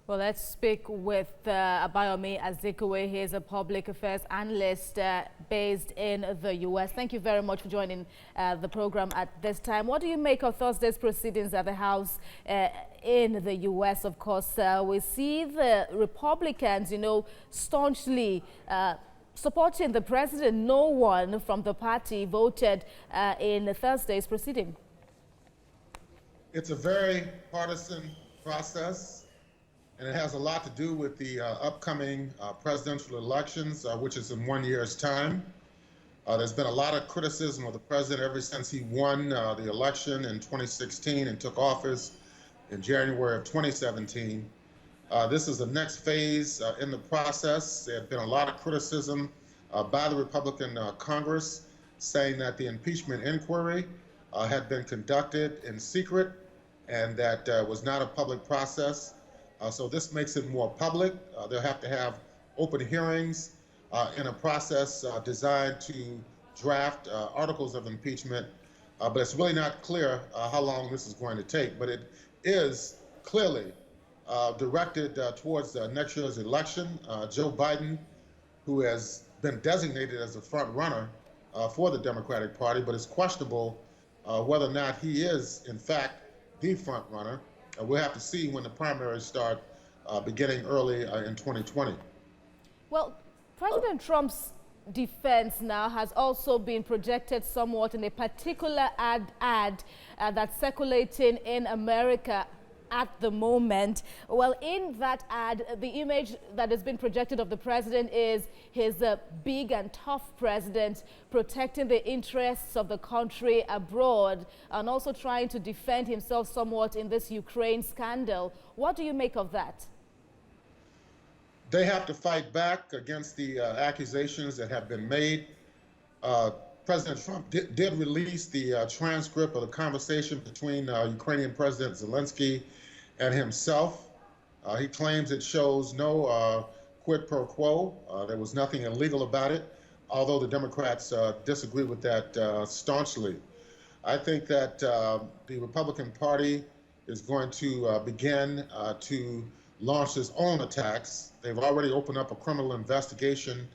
Well, let's speak with Abayomi Azikwe. He is a public affairs analyst based in the U.S. Thank you very much for joining the program at this time. What do you make of Thursday's proceedings at the House in the U.S.? Of course, we see the Republicans, staunchly supporting the president. No one from the party voted in Thursday's proceeding. It's a very partisan process. And it has a lot to do with the upcoming presidential elections, which is in 1 year's time. There's been a lot of criticism of the president ever since he won the election in 2016 and took office in January of 2017. This is the next phase in the process. There had been a lot of criticism by the Republican Congress saying that the impeachment inquiry had been conducted in secret and that was not a public process. So this makes it more public. They'll have to have open hearings in a process designed to draft articles of impeachment. But it's really not clear how long this is going to take. But it is clearly directed towards next year's election. Joe Biden, who has been designated as a front runner for the Democratic Party, but it's questionable whether or not he is, in fact, the front runner. We'll have to see when the primaries start beginning early in 2020. Well, President Trump's defense now has also been projected somewhat in a particular ad that's circulating in America at the moment. Well, in that ad, the image that has been projected of the president is his big and tough president protecting the interests of the country abroad and also trying to defend himself somewhat in this Ukraine scandal. What do you make of that? They have to fight back against the accusations that have been made. President Trump did release the transcript of the conversation between Ukrainian President Zelensky and himself. He claims it shows no quid pro quo. There was nothing illegal about it, although the Democrats disagree with that staunchly. I think that the Republican Party is going to begin to launch its own attacks. They've already opened up a criminal investigation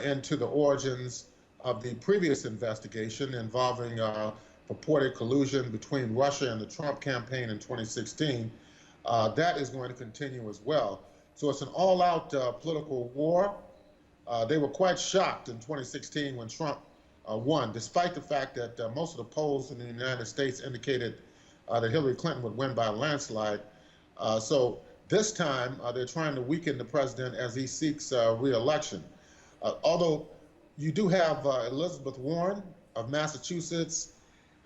into the origins of the previous investigation involving purported collusion between Russia and the Trump campaign in 2016. That is going to continue as well. So it's an all-out political war. They were quite shocked in 2016 when Trump won, despite the fact that most of the polls in the United States indicated that Hillary Clinton would win by a landslide. So this time, they're trying to weaken the president as he seeks re-election. Although you do have Elizabeth Warren of Massachusetts.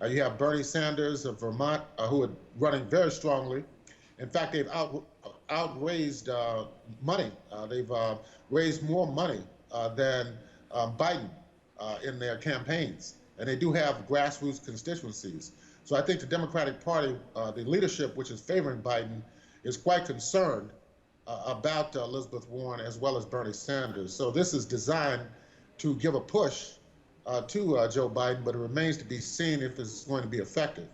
You have Bernie Sanders of Vermont, who are running very strongly. In fact, they've outraised money. They've raised more money than Biden in their campaigns. And they do have grassroots constituencies. So I think the Democratic Party, the leadership, which is favoring Biden, is quite concerned about Elizabeth Warren as well as Bernie Sanders. So this is designed to give a push to Joe Biden, but it remains to be seen if it's going to be effective.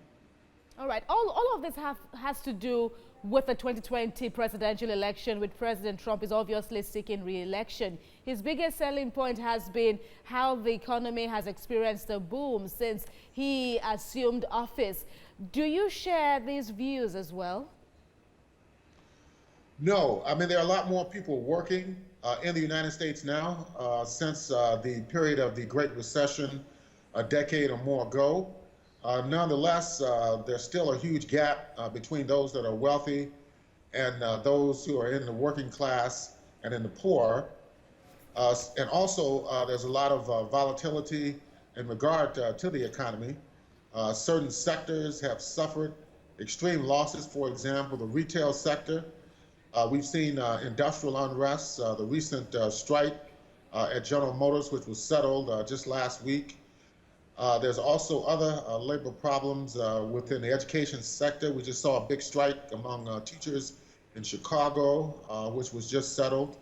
All right. All of this has to do with the 2020 presidential election, which President Trump is obviously seeking re-election. His biggest selling point has been how the economy has experienced a boom since he assumed office. Do you share these views as well? No. I mean, there are a lot more people working in the United States now since the period of the Great Recession a decade or more ago. Nonetheless, there's still a huge gap between those that are wealthy and those who are in the working class and in the poor. And also, there's a lot of volatility in regard to the economy. Certain sectors have suffered extreme losses. For example, the retail sector. We've seen industrial unrest, the recent strike at General Motors, which was settled just last week. There's also other labor problems within the education sector. We just saw a big strike among teachers in Chicago, which was just settled.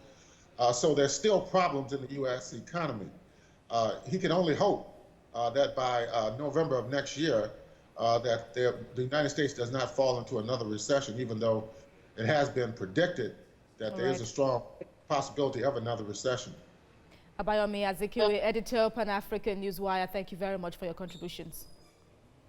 So there's still problems in the U.S. economy. He can only hope that by November of next year, that the United States does not fall into another recession, even though it has been predicted that there is a strong possibility of another recession. Abayomi Azikwe, editor, Pan-African Newswire, thank you very much for your contributions.